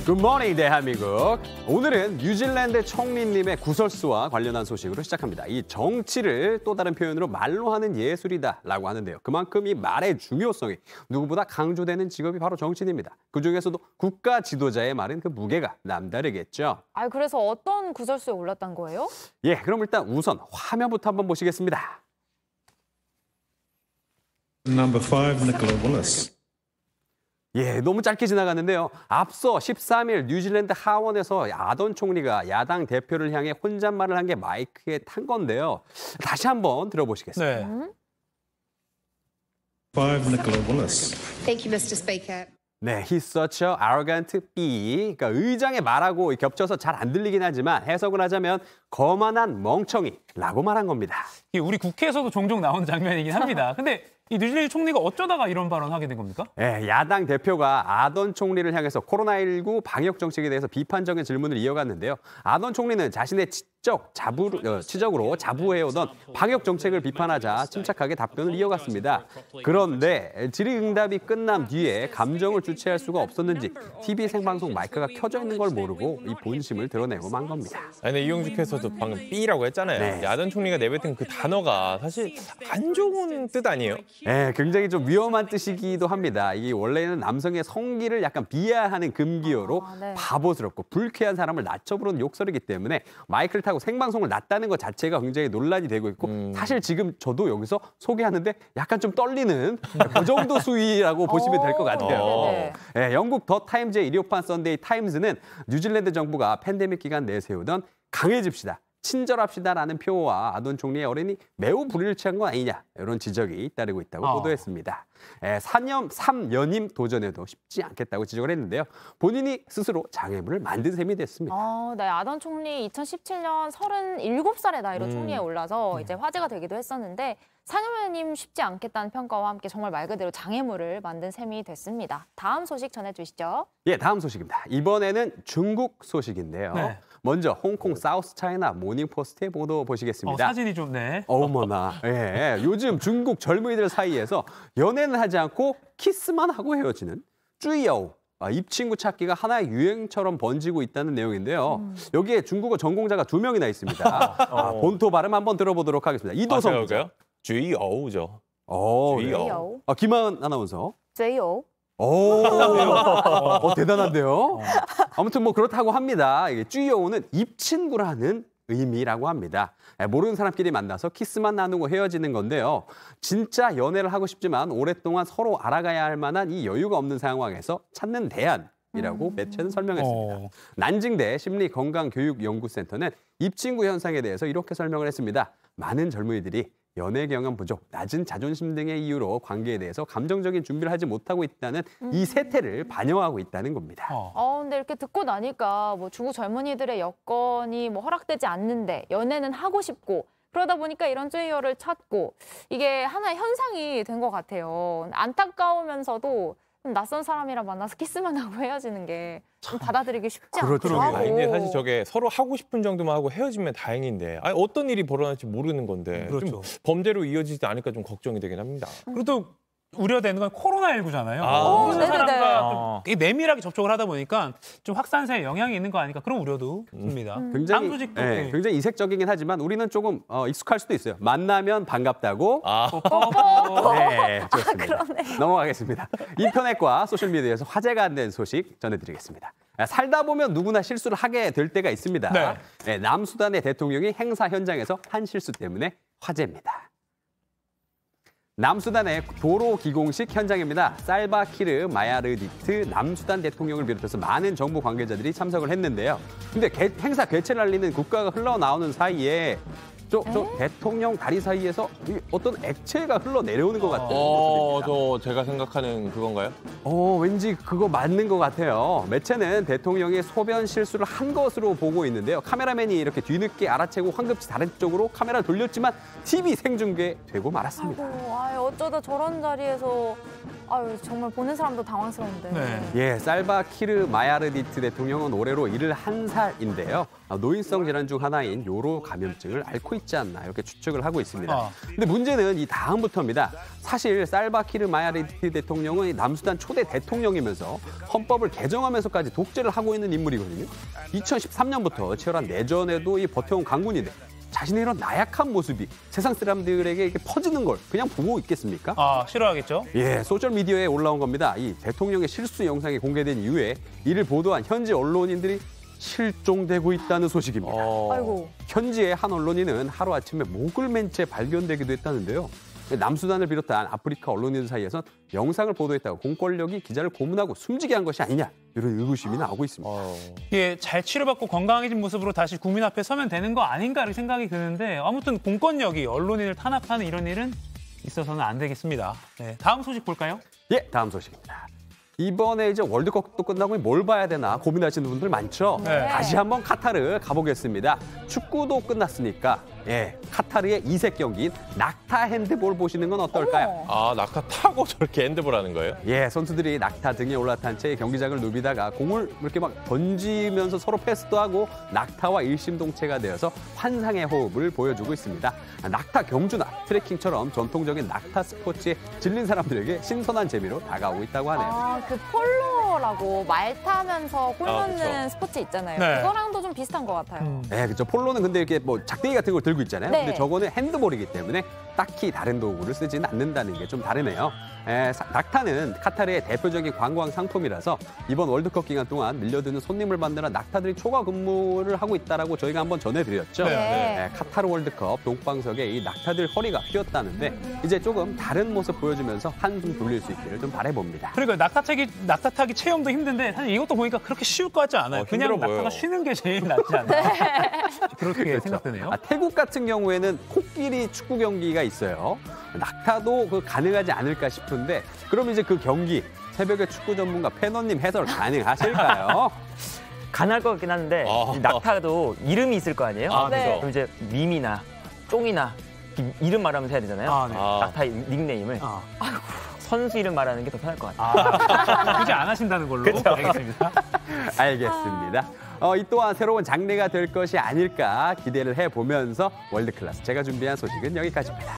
굿모닝 대한민국. 오늘은 뉴질랜드 총리님의 구설수와 관련한 소식으로 시작합니다. 이 정치를 또 다른 표현으로 말로 하는 예술이다라고 하는데요. 그만큼 이 말의 중요성이 누구보다 강조되는 직업이 바로 정치인입니다. 그중에서도 국가 지도자의 말은 그 무게가 남다르겠죠. 그래서 어떤 구설수에 올랐던 거예요? 예, 그럼 일단 우선 화면부터 한번 보시겠습니다. Number 5, Nicola Willis. 예, 너무 짧게 지나갔는데요. 앞서 13일 뉴질랜드 하원에서 아던 총리가 야당 대표를 향해 혼잣말을 한 게 마이크에 탄 건데요. 다시 한번 들어보시겠습니다. 네. 5, Nicola Willis. Thank you, Mr. Speaker. 네, he's such a arrogant bee. 그러니까 의장의 말하고 겹쳐서 잘 안 들리긴 하지만 해석을 하자면 거만한 멍청이라고 말한 겁니다. 이게 우리 국회에서도 종종 나오는 장면이긴 합니다. 근데 이 뉴질랜드 총리가 어쩌다가 이런 발언하게 된 겁니까? 네, 야당 대표가 아던 총리를 향해서 코로나19 방역 정책에 대해서 비판적인 질문을 이어갔는데요. 아던 총리는 자신의 치적으로 자부해오던 방역 정책을 비판하자 침착하게 답변을 이어갔습니다. 그런데 질의응답이 끝난 뒤에 감정을 주체할 수가 없었는지 TV 생방송 마이크가 켜져 있는 걸 모르고 이 본심을 드러내고 만 겁니다. 아니, 근데 이용주께서도 방금 삐라고 했잖아요. 네. 야던 총리가 내뱉은 그 단어가 사실 안 좋은 뜻 아니에요? 네, 굉장히 좀 위험한 뜻이기도 합니다. 이게 원래는 남성의 성기를 약간 비하하는 금기어로 네. 바보스럽고 불쾌한 사람을 낮춰 부르는 욕설이기 때문에 마이크를 타고 생방송을 놨다는 것 자체가 굉장히 논란이 되고 있고 사실 지금 저도 여기서 소개하는데 약간 좀 떨리는 그 정도 수위라고 보시면 될 것 같아요. 네네. 네, 영국 더 타임즈의 일요판 선데이 타임즈는 뉴질랜드 정부가 팬데믹 기간 내세우던 강해집시다, 친절합시다라는 표어와 아던 총리의 어른이 매우 불일치한 건 아니냐, 이런 지적이 따르고 있다고 보도했습니다. 3연임 도전에도 쉽지 않겠다고 지적을 했는데요. 본인이 스스로 장애물을 만든 셈이 됐습니다. 네, 아던 총리 2017년 37살의 나이로 총리에 올라서 이제 화제가 되기도 했었는데 4년임 쉽지 않겠다는 평가와 함께 정말 말 그대로 장애물을 만든 셈이 됐습니다. 다음 소식 전해주시죠. 예, 다음 소식입니다. 이번에는 중국 소식인데요. 네. 먼저 홍콩 사우스 차이나 모닝포스트의 보도 보시겠습니다. 사진이 좀, 네. 어머나, 예, 요즘 중국 젊은이들 사이에서 연애는 하지 않고 키스만 하고 헤어지는 쭈이여우, 입친구 찾기가 하나의 유행처럼 번지고 있다는 내용인데요. 여기에 중국어 전공자가 2명이나 있습니다. 본토 발음 한번 들어보도록 하겠습니다. 이도성 기자. 주의 어우죠. 쭈이여우. 김하은 아나운서. 쭈이여우. 대단한데요. 아무튼 뭐 그렇다고 합니다. 이게 쭈이여우는 입친구라는 의미라고 합니다. 모르는 사람끼리 만나서 키스만 나누고 헤어지는 건데요. 진짜 연애를 하고 싶지만 오랫동안 서로 알아가야 할 만한 이 여유가 없는 상황에서 찾는 대안이라고 매체는 설명했습니다. 난징대 심리건강교육연구센터는 입친구 현상에 대해서 이렇게 설명을 했습니다. 많은 젊은이들이 연애 경험 부족, 낮은 자존심 등의 이유로 관계에 대해서 감정적인 준비를 하지 못하고 있다는 이 세태를 반영하고 있다는 겁니다. 근데 이렇게 듣고 나니까 뭐 중국 젊은이들의 여건이 뭐 허락되지 않는데 연애는 하고 싶고 그러다 보니까 이런 쭈이여를 찾고 이게 하나의 현상이 된 것 같아요. 안타까우면서도 낯선 사람이랑 만나서 키스만 하고 헤어지는 게 좀 받아들이기 쉽지 않기도 하고. 근데 사실 저게 서로 하고 싶은 정도만 하고 헤어지면 다행인데 어떤 일이 벌어날지 모르는 건데 그렇죠. 좀 범죄로 이어지지 않을까 좀 걱정이 되긴 합니다. 그리고 또 우려되는 건 코로나19잖아요. 모르는 네네네. 사람과 좀 내밀하게 접촉을 하다 보니까 좀 확산세에 영향이 있는 거 아닐까 그런 우려도 듭니다. 굉장히, 다음 소식도 굉장히 이색적이긴 하지만 우리는 조금 익숙할 수도 있어요. 만나면 반갑다고. 네, 좋습니다. 넘어가겠습니다. 인터넷과 소셜미디어에서 화제가 된 소식 전해드리겠습니다. 살다 보면 누구나 실수를 하게 될 때가 있습니다. 네. 남수단의 대통령이 행사 현장에서 한 실수 때문에 화제입니다. 남수단의 도로 기공식 현장입니다. 살바키르 마야르디트 남수단 대통령을 비롯해서 많은 정부 관계자들이 참석을 했는데요. 근데 행사 개최를 알리는 국가가 흘러나오는 사이에 저 대통령 다리 사이에서 어떤 액체가 흘러내려오는 것 같아요. 저 제가 생각하는 그건가요? 왠지 그거 맞는 것 같아요. 매체는 대통령이 소변 실수를 한 것으로 보고 있는데요. 카메라맨이 이렇게 뒤늦게 알아채고 황급히 다른 쪽으로 카메라를 돌렸지만 TV 생중계되고 말았습니다. 어쩌다 저런 자리에서 아유, 정말 보는 사람도 당황스러운데. 네. 예, 살바키르 마야르디트 대통령은 올해로 71살인데요. 노인성 질환 중 하나인 요로 감염증을 앓고 있지 않나 이렇게 추측을 하고 있습니다. 근데 문제는 이 다음부터입니다. 사실 살바키르 마야르디트 대통령은 이 남수단 초대 대통령이면서 헌법을 개정하면서까지 독재를 하고 있는 인물이거든요. 2013년부터 치열한 내전에도 이 버텨온 강군인데 자신의 이런 나약한 모습이 세상 사람들에게 이렇게 퍼지는 걸 그냥 보고 있겠습니까? 싫어하겠죠? 예, 소셜미디어에 올라온 겁니다. 이 대통령의 실수 영상이 공개된 이후에 이를 보도한 현지 언론인들이 실종되고 있다는 소식입니다. 아이고. 현지의 한 언론인은 하루아침에 목을 맨 채 발견되기도 했다는데요. 남수단을 비롯한 아프리카 언론인들 사이에선 영상을 보도했다고 공권력이 기자를 고문하고 숨지게 한 것이 아니냐 이런 의구심이 나오고 있습니다. 예, 잘 치료받고 건강해진 모습으로 다시 국민 앞에 서면 되는 거 아닌가 이렇게 생각이 드는데 아무튼 공권력이 언론인을 탄압하는 이런 일은 있어서는 안 되겠습니다. 네, 다음 소식 볼까요? 예, 다음 소식입니다. 이번에 이제 월드컵도 끝나고 뭘 봐야 되나 고민하시는 분들 많죠? 네. 다시 한번 카타르 가보겠습니다. 축구도 끝났으니까 예, 카타르의 이색 경기인 낙타 핸드볼 보시는 건 어떨까요? 어머. 낙타 타고 저렇게 핸드볼 하는 거예요? 예, 선수들이 낙타 등에 올라탄 채 경기장을 누비다가 공을 이렇게 막 던지면서 서로 패스도 하고 낙타와 일심동체가 되어서 환상의 호흡을 보여주고 있습니다. 낙타 경주나 트레킹처럼 전통적인 낙타 스포츠에 질린 사람들에게 신선한 재미로 다가오고 있다고 하네요. 그 폴로라고 말 타면서 골 넣는 그쵸. 스포츠 있잖아요. 네. 그거랑도 좀 비슷한 것 같아요. 네, 그렇죠. 폴로는 근데 이렇게 뭐 작대기 같은 걸 들고 있잖아요. 네. 근데 저거는 핸드볼이기 때문에 딱히 다른 도구를 쓰지는 않는다는 게 좀 다르네요. 낙타는 카타르의 대표적인 관광 상품이라서 이번 월드컵 기간 동안 밀려드는 손님을 받느라 낙타들이 초과 근무를 하고 있다라고 저희가 한번 전해드렸죠. 네. 카타르 월드컵 동방석에 이 낙타들 허리가 휘었다는데 이제 조금 다른 모습 보여주면서 한숨 돌릴 수 있기를 좀 바라봅니다. 그러니까 낙타 타기 체험도 힘든데 사실 이것도 보니까 그렇게 쉬울 것 같지 않아요. 그냥 힘들어 보여요. 낙타가 쉬는 게 제일 낫지 않나요? 그렇게 생각되네요. 태국 같은 경우에는 코끼리 축구 경기가 있어요. 낙타도 가능하지 않을까 싶은데 그럼 이제 그 경기 새벽에 축구 전문가 패너님 해설 가능하실까요? 가능할 것 같긴 한데 이 낙타도 이름이 있을 거 아니에요? 네. 그럼 이제 밈이나 쫑이나 이름 말하면서 해야 되잖아요. 네. 낙타 닉네임을 선수 이름 말하는 게 더 편할 것 같아요. 굳이 안 하신다는 걸로 알겠습니다. 알겠습니다. 이 또한 새로운 장르가 될 것이 아닐까 기대를 해보면서 월드클래스 제가 준비한 소식은 여기까지입니다.